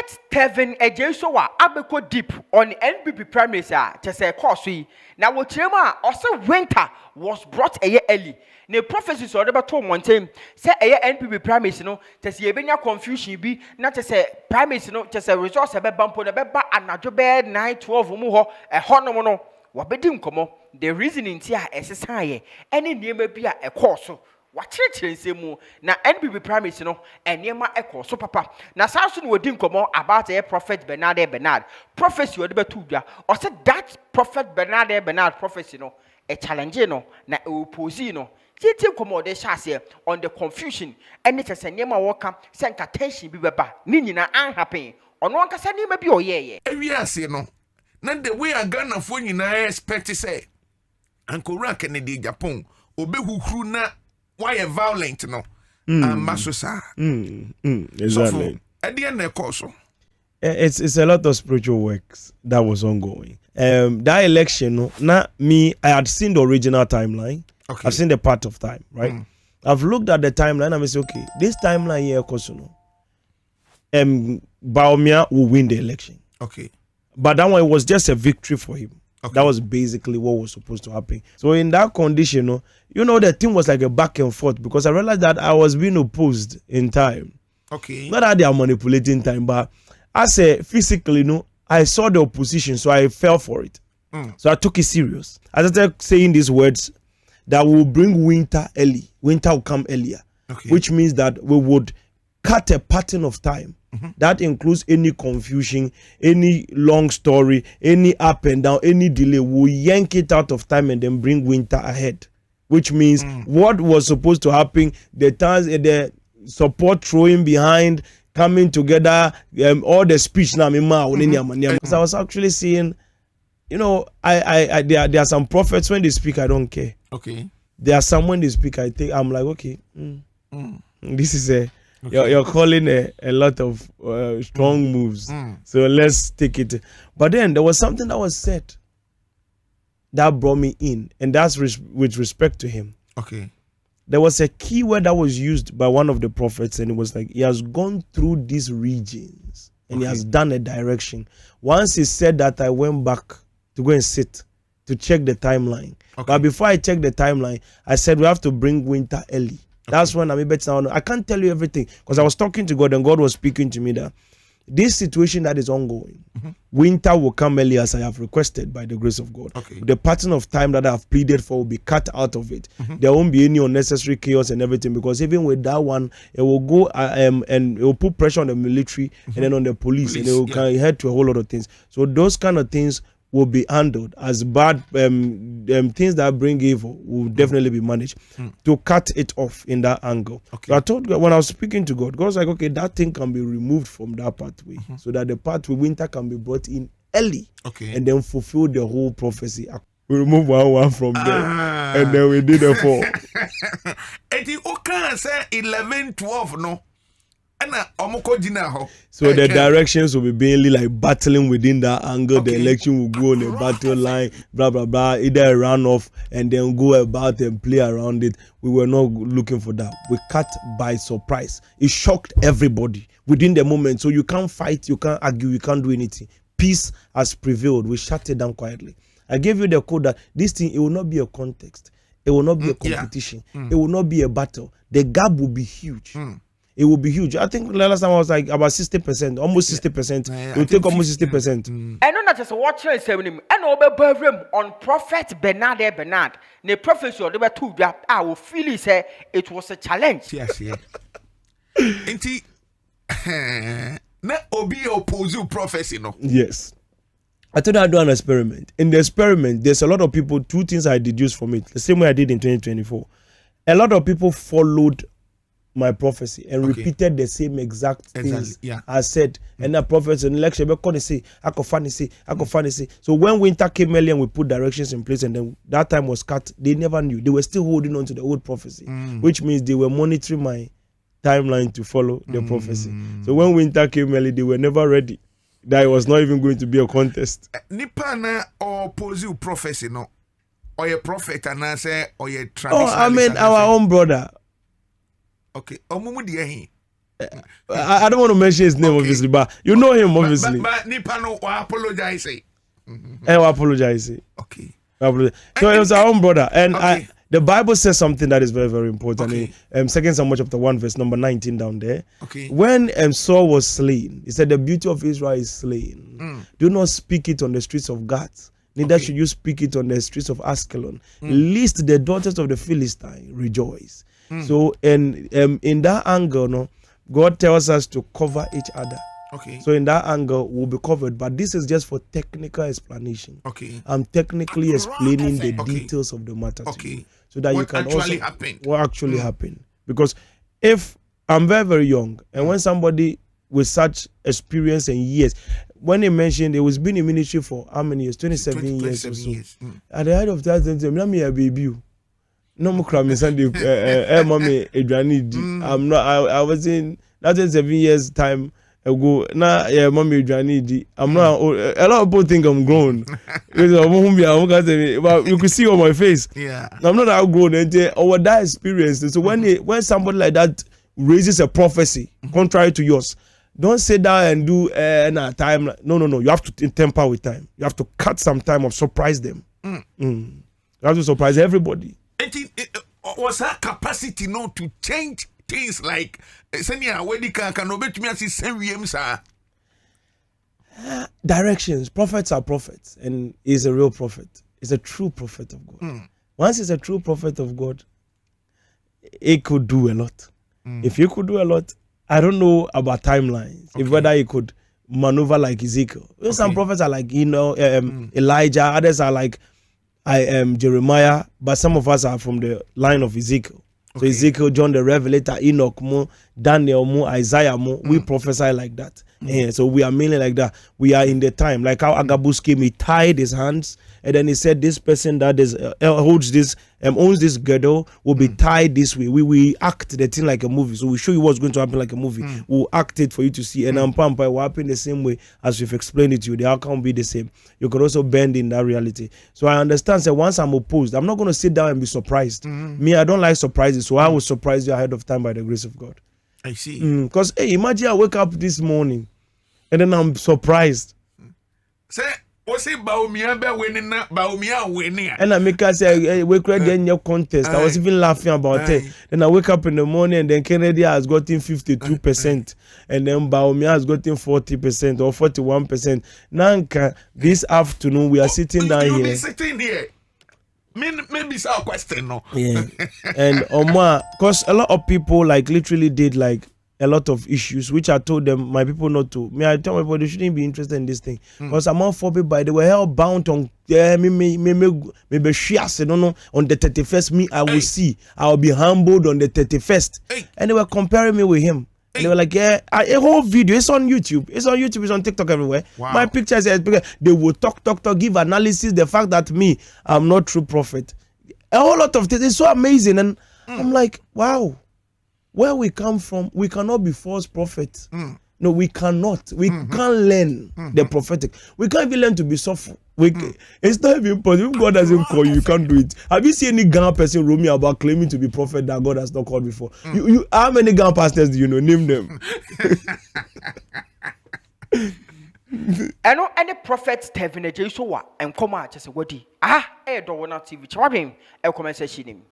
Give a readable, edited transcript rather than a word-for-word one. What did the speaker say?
let Telvin Sowah abeko deep on NPP Primaries just say course now what chema also winter was brought a year early. The prophecies or the two mountain say a NPP Primaries just ye confusion be not to say Primaries just a resource a bump on a beba and a job 9-12 muho a honomono wabedim komo the reasoning tia SSI any name be a course. Wachire say mu na NPP Primaries enema ekọ so papa na saso no wodi nkomo about a prophet Bernard prophecy we dey betu bia o say that prophet Bernard prophecy a challenge na oppose titi nkomo dey share on the confusion ene chese enema woka say tension bi beba ni nyina an happen ono ankasa nema bi oyeye ewiase no na the way Ghana fo nyina expect say Uncle Rank Kennedy Japan obehuhuru na why a violent Masusa. Exactly. At the end of the course. It's a lot of spiritual works that was ongoing. That election, not me, I had seen the original timeline. Okay. I've seen the part of time, right? I've looked at the timeline and I say, okay, this timeline here, Bawumia will win the election. Okay. But that one was just a victory for him. Okay. That was basically what was supposed to happen. So in that condition, the thing was like a back and forth because I realized that I was being opposed in time. Okay. Not that they are manipulating time, but as a physically, I saw the opposition, so I fell for it. So I took it serious. I started saying these words that will bring winter early. Winter will come earlier, which means that we would cut a pattern of time. That includes any confusion, any long story, any up and down, any delay. We'll yank it out of time and then bring winter ahead. Which means what was supposed to happen, the support throwing behind, coming together, all the speech now. So I was actually seeing, there are some prophets when they speak, I don't care. Okay. There are some when they speak, I'm like, okay, this is you're calling a lot of strong moves. So let's take it. But then there was something that was said that brought me in, and that's with respect to him. Okay. There was a key word that was used by one of the prophets, and it was like, he has gone through these regions and he has done a direction. Once he said that, I went back to go and sit to check the timeline. But before I checked the timeline, I said we have to bring winter early. That's when I can't tell you everything because I was talking to God and God was speaking to me that this situation that is ongoing, winter will come early as I have requested by the grace of God. The pattern of time that I have pleaded for will be cut out of it. There won't be any unnecessary chaos and everything because even with that one, it will go and it will put pressure on the military and then on the police and it will head to a whole lot of things. So those kind of things will be handled as bad things that bring evil will definitely be managed to cut it off in that angle. So I told God, when I was speaking to God, God was like, okay, that thing can be removed from that pathway so that the pathway winter can be brought in early and then fulfill the whole prophecy. We remove one from there and then we did a 4. And you can say 11, 12, no. So the directions will be mainly like battling within that angle. The election will go on a battle line, blah blah blah, either a runoff and then go about and play around it. We were not looking for that. We cut by surprise. It shocked everybody within the moment. So you can't fight, you can't argue, you can't do anything. Peace has prevailed. We shut it down quietly. I gave you the code that this thing, it will not be a context. It will not be a competition. It will not be a battle. The gap will be huge. It will be huge. I think last time I was like about 60%, almost 60%. It will take almost 60%. I know that is what you're saying. I know about on Prophet Bernard. The prophecy of the two, I will feel say it was a challenge. Yes, yeah. Inti, na obi oppose prophecy, no? Yes. I thought I'd do an experiment. In the experiment, there's a lot of people, 2 things I deduced from it, the same way I did in 2024. A lot of people followed my prophecy and repeated the same exact things I said. And that prophecy in election, so when winter came early and we put directions in place and then that time was cut, they never knew. They were still holding on to the old prophecy, which means they were monitoring my timeline to follow the prophecy. So when winter came early, they were never ready. That it was not even going to be a contest. Nipa na oppose prophecy, no? Or a prophet and I say, or a traditional. Oh, I mean, our own brother. Okay. I don't want to mention his name, obviously, but you know him, obviously. But Nipano will apologize. I will apologize. Okay. So it was our own brother. And Okay. the Bible says something that is very, very important. Okay. In 2 Samuel chapter 1, verse number 19 down there. Okay. When Saul was slain, he said, the beauty of Israel is slain. Do not speak it on the streets of Gath. Neither should you speak it on the streets of Askelon, lest the daughters of the Philistine rejoice. So in that angle, no, God tells us to cover each other. Okay. So in that angle, we'll be covered. But this is just for technical explanation. Okay. I'm technically explaining the details of the matter to you, so that you can also what actually happened. Because if I'm very, very young, and when somebody with such experience and years, when they mentioned it was been in ministry for how many years? 27 years or so. At the end of that, I'm me a baby. No more cramming Sunday. Mommy, I'm not. I was in 7 years time ago. Now, mommy, I'm not. A lot of people think I'm grown. But you could see on my face. Yeah. I'm not outgrown. And over that experience. So when somebody like that raises a prophecy contrary to yours, don't sit down and do time. No. You have to temper with time. You have to cut some time of surprise them. You have to surprise everybody. Was that capacity not to change things like directions? Prophets are prophets, and he's a real prophet. He's a true prophet of God. Once he's a true prophet of God, he could do a lot. If he could do a lot, I don't know about timelines. If whether he could maneuver like Ezekiel. Some prophets are like Elijah. Others are like Jeremiah, but some of us are from the line of Ezekiel. So Ezekiel, John the Revelator, Enoch, Daniel, Isaiah, we prophesy like that. So we are mainly like that. We are in the time, like how Agabus came, he tied his hands, and then he said, this person that is holds this, owns this girdle will be tied this way. We act the thing like a movie. So we show you what's going to happen like a movie. We'll act it for you to see. And Pampa will happen the same way as we've explained it to you. The outcome will be the same. You could also bend in that reality. So I understand that once I'm opposed, I'm not going to sit down and be surprised. Me, I don't like surprises. So I will surprise you ahead of time by the grace of God. I see. Because imagine I wake up this morning and then I'm surprised. Say, what's it Bawumia be winning? Bawumia winning. And I make us say, we could get your contest. I was even laughing about it. Then I wake up in the morning and then Kennedy has gotten 52%, and then Bawumia has gotten 40% or 41%. Nanka, this afternoon we are sitting down here. Be sitting here. Maybe it's our question, no. Yeah. And Omar, because a lot of people like literally did like a lot of issues, which I told them, my people not to. I tell my people they shouldn't be interested in this thing. Because I'm all for by they were hell bound on maybe shares, I don't know, on the 31st. Me, I will see. I will be humbled on the 31st. And they were comparing me with him. And they were like, a whole video. It's on YouTube. It's on TikTok everywhere. Wow. My pictures, they will talk, give analysis. The fact that me, I'm not true prophet. A whole lot of things. It's so amazing. And I'm like, wow. Where we come from, we cannot be false prophets. No, we cannot. We can't learn the prophetic. We can't even learn to be soft. It's not even possible. If God doesn't call you, you can't do it. Have you seen any Ghana person roaming about claiming to be prophet that God has not called before? You how many Ghana pastors do you know? Name them. I know any prophet Telvin Sowah and come out just say what Dowona TV. Chawabim, comment section.